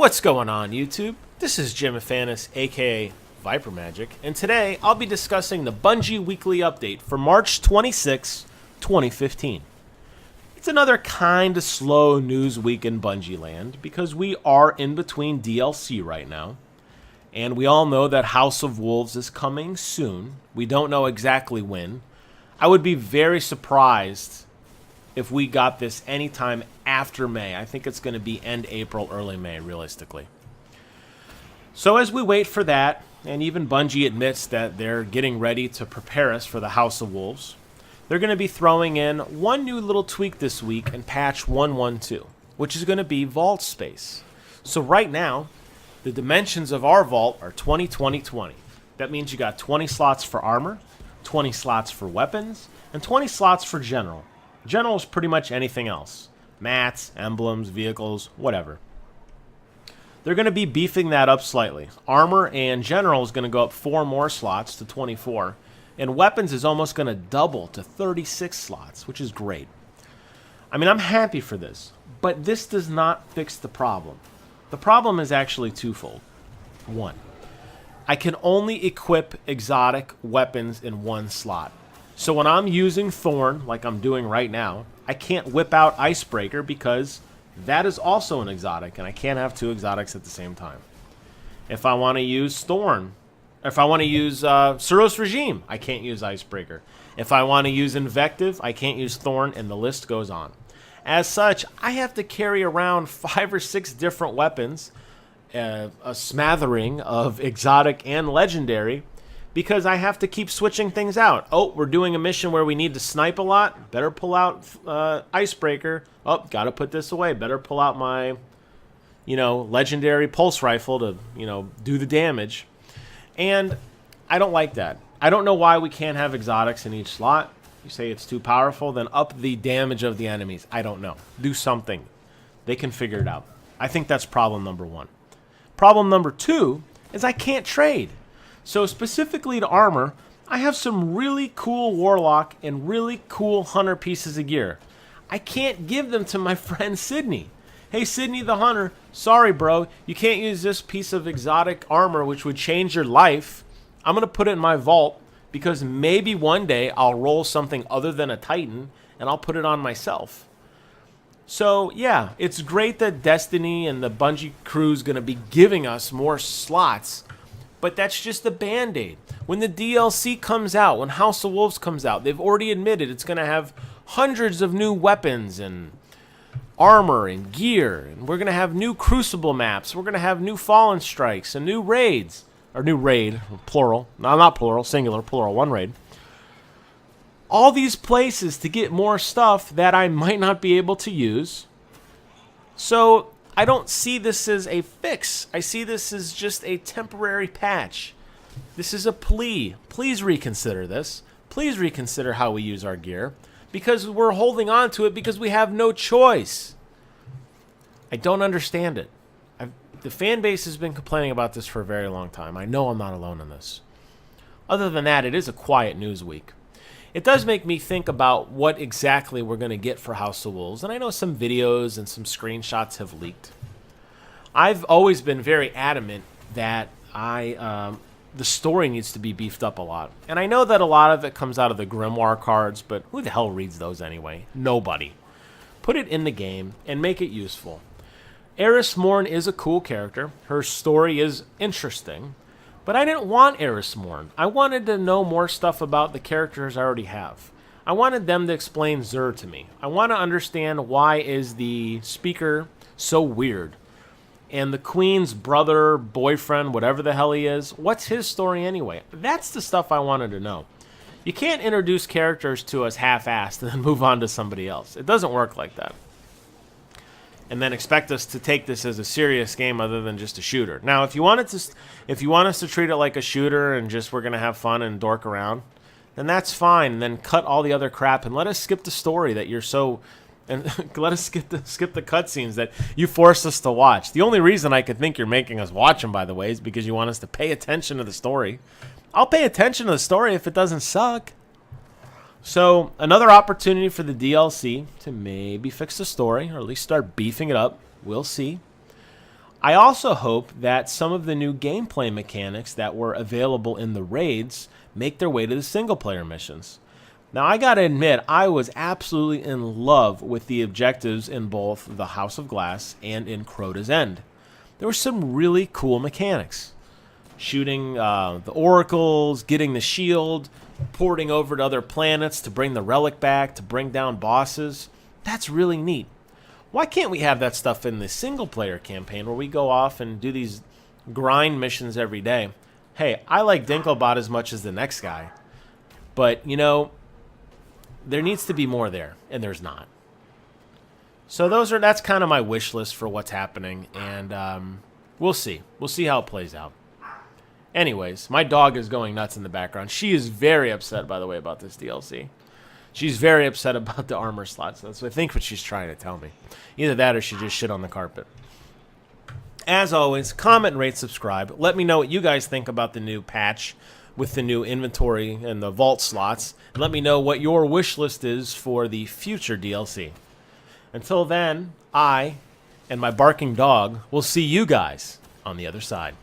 What's going on, YouTube? This is Jim Afanis, aka Viper Magic, and today I'll be discussing the Bungie Weekly Update for March 26, 2015. It's another kind of slow news week in Bungie land because we are in between DLC right now, and we all know that House of Wolves is coming soon. We don't know exactly when. I would be very surprised if we got this anytime after May. I think it's going to be end April, early May, realistically. So as we wait for that, and even Bungie admits that they're getting ready to prepare us for the House of Wolves, they're going to be throwing in one new little tweak this week in patch 112, which is going to be vault space. So right now, the dimensions of our vault are 20, 20, 20. That means you got 20 slots for armor, 20 slots for weapons, and 20 slots for general. General is pretty much anything else. Mats, emblems, vehicles, whatever. They're going to be beefing that up slightly. Armor and general is going to go up 4 more slots to 24. And weapons is almost going to double to 36 slots, which is great. I mean, I'm happy for this. But this does not fix the problem. The problem is actually twofold. One, I can only equip exotic weapons in one slot. So when I'm using Thorn, like I'm doing right now, I can't whip out Icebreaker because that is also an exotic, and I can't have 2 exotics at the same time. If I want to use Thorn, if I want to use Suros Regime, I can't use Icebreaker. If I want to use Invective, I can't use Thorn, and the list goes on. As such, I have to carry around 5 or 6 different weapons, a smattering of exotic and legendary, because I have to keep switching things out. Oh, we're doing a mission where we need to snipe a lot. Better pull out Icebreaker. Oh, gotta put this away. Better pull out my, legendary pulse rifle to, do the damage. And I don't like that. I don't know why we can't have exotics in each slot. You say it's too powerful, then up the damage of the enemies. I don't know. Do something. They can figure it out. I think that's problem number 1. Problem number 2 is I can't trade. So specifically to armor, I have some really cool Warlock and really cool Hunter pieces of gear. I can't give them to my friend Sydney. Hey Sydney the Hunter, sorry bro, you can't use this piece of exotic armor which would change your life. I'm going to put it in my vault because maybe one day I'll roll something other than a Titan and I'll put it on myself. So yeah, it's great that Destiny and the Bungie crew's going to be giving us more slots. But that's just the Band-Aid. When the DLC comes out, when House of Wolves comes out, they've already admitted it's going to have hundreds of new weapons and armor and gear. And we're going to have new Crucible maps. We're going to have new Fallen Strikes and new raids. Or new raid, plural. No, not plural, singular, plural, one raid. All these places to get more stuff that I might not be able to use. So I don't see this as a fix. I see this as just a temporary patch. This is a plea. Please reconsider this. Please reconsider how we use our gear. Because we're holding on to it because we have no choice. I don't understand it. The fan base has been complaining about this for a very long time. I know I'm not alone in this. Other than that, it is a quiet news week. It does make me think about what exactly we're going to get for House of Wolves, and I know some videos and some screenshots have leaked. I've always been very adamant that the story needs to be beefed up a lot. And I know that a lot of it comes out of the Grimoire cards, but who the hell reads those anyway? Nobody. Put it in the game and make it useful. Eris Morn is a cool character. Her story is interesting. But I didn't want Eris Morn. I wanted to know more stuff about the characters I already have. I wanted them to explain Xur to me. I want to understand why is the speaker so weird. And the queen's brother, boyfriend, whatever the hell he is, what's his story anyway? That's the stuff I wanted to know. You can't introduce characters to us half-assed and then move on to somebody else. It doesn't work like that. And then expect us to take this as a serious game other than just a shooter. Now, if you want us to treat it like a shooter and just we're gonna have fun and dork around, then that's fine. And then cut all the other crap and let us skip the story that you're so, and let us skip the cutscenes that you forced us to watch. The only reason I could think you're making us watch them, by the way, is because you want us to pay attention to the story. I'll pay attention to the story if it doesn't suck. So, another opportunity for the DLC to maybe fix the story, or at least start beefing it up. We'll see. I also hope that some of the new gameplay mechanics that were available in the raids make their way to the single-player missions. Now, I gotta admit, I was absolutely in love with the objectives in both the House of Glass and in Crota's End. There were some really cool mechanics. Shooting the oracles, getting the shield, porting over to other planets to bring the relic back, to bring down bosses. That's really neat. Why can't we have that stuff in the single-player campaign where we go off and do these grind missions every day? Hey, I like Dinklebot as much as the next guy. But, you know, there needs to be more there, and there's not. So that's kind of my wish list for what's happening, and we'll see. We'll see how it plays out. Anyways, my dog is going nuts in the background. She is very upset, by the way, about this DLC. She's very upset about the armor slots. That's, I think, what she's trying to tell me. Either that or she just shit on the carpet. As always, comment, rate, subscribe. Let me know what you guys think about the new patch with the new inventory and the vault slots. And let me know what your wish list is for the future DLC. Until then, I and my barking dog will see you guys on the other side.